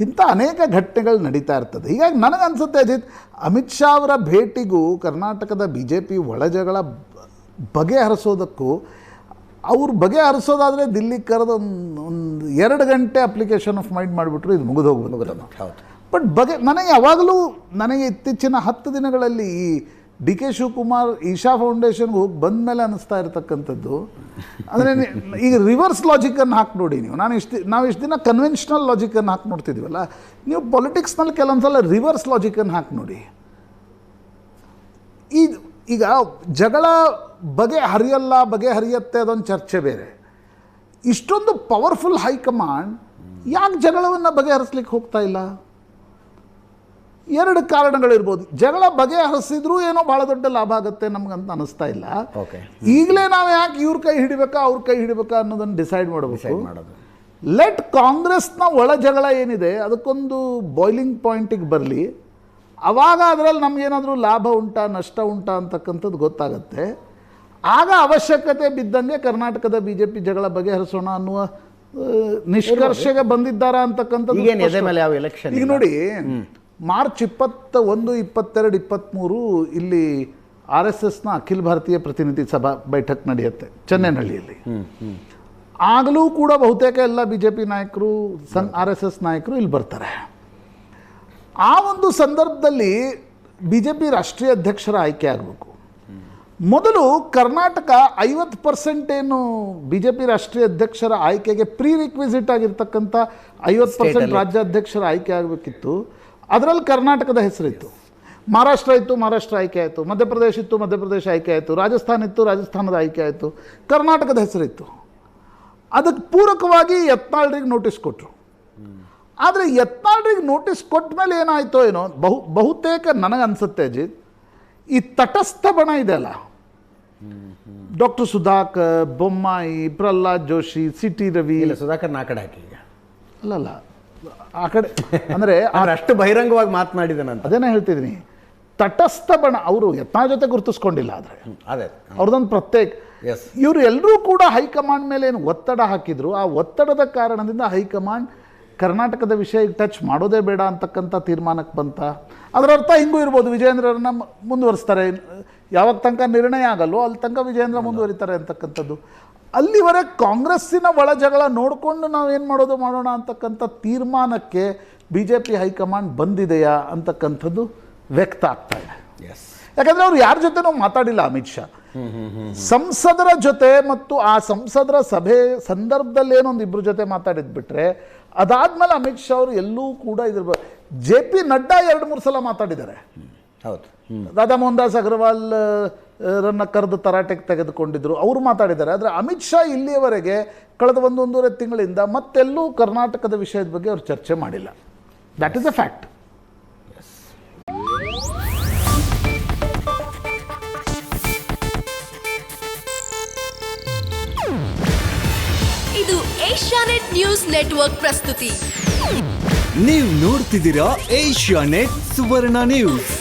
ಇಂಥ ಅನೇಕ ಘಟನೆಗಳು ನಡೀತಾ ಇರ್ತದೆ. ಹೀಗಾಗಿ ನನಗನ್ಸುತ್ತೆ ಅಜಿತ್, ಅಮಿತ್ ಶಾ ಅವರ ಭೇಟಿಗೂ ಕರ್ನಾಟಕದ BJP ಒಳಜಗಳ ಬಗೆಹರಿಸೋದಕ್ಕೂ, ಅವ್ರು ಬಗೆಹರಿಸೋದಾದರೆ ದಿಲ್ಲಿಗೆ ಕರೆದು ಒಂದು 2 ಗಂಟೆ ಅಪ್ಲಿಕೇಶನ್ ಆಫ್ ಮೈಂಡ್ ಮಾಡಿಬಿಟ್ರು ಇದು ಮುಗಿದು ಹೋಗ್ಬೋದು. ಬಟ್ ನನಗೆ ಇತ್ತೀಚಿನ 10 ದಿನಗಳಲ್ಲಿ ಈ DK ಶಿವಕುಮಾರ್ ಈಶಾ ಫೌಂಡೇಶನ್ಗೆ ಹೋಗಿ ಬಂದ ಮೇಲೆ ಅನ್ನಿಸ್ತಾ ಇರತಕ್ಕಂಥದ್ದು, ಅಂದರೆ ಈಗ ರಿವರ್ಸ್ ಲಾಜಿಕನ್ನು ಹಾಕಿ ನೋಡಿ ನೀವು. ನಾವು ಇಷ್ಟು ದಿನ ಕನ್ವೆನ್ಷನಲ್ ಲಾಜಿಕನ್ನು ಹಾಕಿ ನೋಡ್ತಿದ್ದೀವಲ್ಲ, ನೀವು ಪೊಲಿಟಿಕ್ಸ್ನಲ್ಲಿ ಕೆಲವೊಂದು ಸಲ ರಿವರ್ಸ್ ಲಾಜಿಕನ್ನು ಹಾಕಿ ನೋಡಿ. ಈಗ ಜಗಳ ಬಗೆಹರಿಯತ್ತೆ ಅದೊಂದು ಚರ್ಚೆ ಬೇರೆ. ಇಷ್ಟೊಂದು ಪವರ್ಫುಲ್ ಹೈಕಮಾಂಡ್ ಯಾಕೆ ಜಗಳವನ್ನು ಬಗೆಹರಿಸ್ಲಿಕ್ಕೆ ಹೋಗ್ತಾ ಇಲ್ಲ? 2 ಕಾರಣಗಳಿರ್ಬೋದು. ಜಗಳ ಬಗೆಹರಿಸಿದ್ರೂ ಏನೋ ಭಾಳ ದೊಡ್ಡ ಲಾಭ ಆಗುತ್ತೆ ನಮ್ಗಂತ ಅನ್ನಿಸ್ತಾ ಇಲ್ಲ. ಈಗಲೇ ನಾವು ಯಾಕೆ ಇವ್ರ ಕೈ ಹಿಡಿಬೇಕಾ ಅವ್ರ ಕೈ ಹಿಡಿಬೇಕಾ ಅನ್ನೋದನ್ನು ಡಿಸೈಡ್ ಮಾಡಬೇಕು. ಲೆಟ್ ಕಾಂಗ್ರೆಸ್ನ ಒಳ ಜಗಳ ಏನಿದೆ ಅದಕ್ಕೊಂದು ಬಾಯ್ಲಿಂಗ್ ಪಾಯಿಂಟಿಗೆ ಬರಲಿ. ಆವಾಗ ಅದರಲ್ಲಿ ನಮಗೇನಾದರೂ ಲಾಭ ಉಂಟಾ ನಷ್ಟ ಉಂಟಾ ಅಂತಕ್ಕಂಥದ್ದು ಗೊತ್ತಾಗತ್ತೆ. ಆಗ ಅವಶ್ಯಕತೆ ಬಿದ್ದಂಗೆ ಕರ್ನಾಟಕದ BJP ಜಗಳ ಬಗೆಹರಿಸೋಣ ಅನ್ನುವ ನಿಷ್ಕರ್ಷೆಗೆ ಬಂದಿದ್ದಾರಾ ಅಂತಕ್ಕಂಥದ್ದು. ಈಗ ನೋಡಿ, ಮಾರ್ಚ್ 21, 22, 23 ಇಲ್ಲಿ RSSನ ಅಖಿಲ ಭಾರತೀಯ ಪ್ರತಿನಿಧಿ ಸಭಾ ಬೈಠಕ್ ನಡೆಯುತ್ತೆ ಚೆನ್ನೈನಹಳ್ಳಿಯಲ್ಲಿ. ಆಗಲೂ ಕೂಡ ಬಹುತೇಕ ಎಲ್ಲ BJP ನಾಯಕರು, RSS ನಾಯಕರು ಇಲ್ಲಿ ಬರ್ತಾರೆ. ಆ ಒಂದು ಸಂದರ್ಭದಲ್ಲಿ BJP ರಾಷ್ಟ್ರೀಯ ಅಧ್ಯಕ್ಷರ ಆಯ್ಕೆ ಆಗಬೇಕು. ಮೊದಲು ಕರ್ನಾಟಕ 50% ಏನು BJP ರಾಷ್ಟ್ರೀಯ ಅಧ್ಯಕ್ಷರ ಆಯ್ಕೆಗೆ ಪ್ರೀ ರಿಕ್ವಿಸಿಟ್ ಆಗಿರ್ತಕ್ಕಂಥ 50% ರಾಜ್ಯಾಧ್ಯಕ್ಷರ ಆಯ್ಕೆ ಆಗಬೇಕಿತ್ತು. ಅದರಲ್ಲಿ ಕರ್ನಾಟಕದ ಹೆಸರಿತ್ತು. ಮಹಾರಾಷ್ಟ್ರ ಇತ್ತು, ಮಹಾರಾಷ್ಟ್ರ ಆಯ್ಕೆ ಆಯಿತು. ಮಧ್ಯಪ್ರದೇಶ ಇತ್ತು, ಮಧ್ಯಪ್ರದೇಶ ಆಯ್ಕೆ ಆಯಿತು. ರಾಜಸ್ಥಾನ ಇತ್ತು, ರಾಜಸ್ಥಾನದ ಆಯ್ಕೆ ಆಯಿತು. ಕರ್ನಾಟಕದ ಹೆಸರಿತ್ತು. ಅದಕ್ಕೆ ಪೂರಕವಾಗಿ ಯತ್ನಾಳ್ರಿಗೆ ನೋಟಿಸ್ ಕೊಟ್ಟರು. ಆದರೆ ಯತ್ನಾಳ್ರಿಗೆ ನೋಟಿಸ್ ಕೊಟ್ಟ ಮೇಲೆ ಏನಾಯಿತೋ ಏನೋ, ಬಹುತೇಕ ನನಗನ್ಸುತ್ತೆ ಅಜಿತ್, ಈ ತಟಸ್ಥ ಬಣ ಇದೆಯಲ್ಲ, ಡಾಕ್ಟರ್ ಸುಧಾಕರ್, ಬೊಮ್ಮಾಯಿ, ಪ್ರಹ್ಲಾದ್ ಜೋಶಿ, CT ರವಿ. ಸುಧಾಕರ್ ಆ ಕಡೆ ಹಾಕಿ ಅಲ್ಲಲ್ಲ, ಆ ಕಡೆ ಅಂದರೆ ಅಷ್ಟು ಬಹಿರಂಗವಾಗಿ ಮಾತನಾಡಿದನಂತ ಅದೇನೇ ಹೇಳ್ತಿದ್ದೀನಿ. ತಟಸ್ಥ ಬಣ ಅವರು ಯತ್ನ ಜೊತೆ ಗುರುತಿಸ್ಕೊಂಡಿಲ್ಲ. ಆದರೆ ಅದೇ ಅವ್ರದ್ದೊಂದು ಪ್ರತ್ಯೇಕ. ಇವರು ಎಲ್ಲರೂ ಕೂಡ ಹೈಕಮಾಂಡ್ ಮೇಲೆ ಏನು ಒತ್ತಡ ಹಾಕಿದ್ರು, ಆ ಒತ್ತಡದ ಕಾರಣದಿಂದ ಹೈಕಮಾಂಡ್ ಕರ್ನಾಟಕದ ವಿಷಯ ಟಚ್ ಮಾಡೋದೇ ಬೇಡ ಅಂತಕ್ಕಂಥ ತೀರ್ಮಾನಕ್ಕೆ ಬಂತ. ಅದರ ಅರ್ಥ ಹಿಂಗೂ ಇರ್ಬೋದು, ವಿಜಯೇಂದ್ರರನ್ನ ಮುಂದುವರಿಸ್ತಾರೆ. ಯಾವಾಗ ತನಕ ನಿರ್ಣಯ ಆಗಲ್ಲೋ ಅಲ್ಲಿ ತನಕ ವಿಜಯೇಂದ್ರ ಮುಂದುವರಿತಾರೆ ಅಂತಕ್ಕಂಥದ್ದು. ಅಲ್ಲಿವರೆಗೆ ಕಾಂಗ್ರೆಸ್ಸಿನ ಒಳ ಜಗಳ ನೋಡಿಕೊಂಡು ನಾವೇನು ಮಾಡೋಣ ಅಂತಕ್ಕಂಥ ತೀರ್ಮಾನಕ್ಕೆ BJP ಹೈಕಮಾಂಡ್ ಬಂದಿದೆಯಾ ಅಂತಕ್ಕಂಥದ್ದು ವ್ಯಕ್ತ ಆಗ್ತಾ ಇದೆ. ಯಾಕಂದರೆ ಅವ್ರು ಯಾರ ಜೊತೆನೂ ಮಾತಾಡಿಲ್ಲ ಅಮಿತ್ ಶಾ. ಸಂಸದರ ಜೊತೆ ಮತ್ತು ಆ ಸಂಸದರ ಸಭೆ ಸಂದರ್ಭದಲ್ಲಿ ಏನೊಂದು 2 ಜೊತೆ ಮಾತಾಡಿದ್ ಬಿಟ್ರೆ, ಅದಾದ್ಮೇಲೆ ಅಮಿತ್ ಶಾ ಅವರು ಎಲ್ಲೂ ಕೂಡ ಇದ್ರ JP ನಡ್ಡಾ 2-3 ಸಲ ಮಾತಾಡಿದ್ದಾರೆ. ಹೌದು, ರಾಧಾ ಮೋಹನ್ ದಾಸ್ ಅಗರ್ವಾಲ್ ರನ್ನ ಕರೆದು ತರಾಟೆಗೆ ತೆಗೆದುಕೊಂಡಿದ್ರು, ಅವರು ಮಾತಾಡಿದ್ದಾರೆ. ಆದರೆ ಅಮಿತ್ ಶಾ ಇಲ್ಲಿಯವರೆಗೆ ಕಳೆದ 1-1.5 ತಿಂಗಳಿಂದ ಮತ್ತೆಲ್ಲೂ ಕರ್ನಾಟಕದ ವಿಷಯದ ಬಗ್ಗೆ ಅವರು ಚರ್ಚೆ ಮಾಡಿಲ್ಲ. That is a fact. ಇದು ಏಷ್ಯಾನೆಟ್ ನ್ಯೂಸ್ ನೆಟ್ವರ್ಕ್ ಪ್ರಸ್ತುತಿ. ನೀವು ನೋಡ್ತಿದ್ದೀರಾ ಏಷ್ಯಾನೆಟ್ ಸುವರ್ಣ ನ್ಯೂಸ್.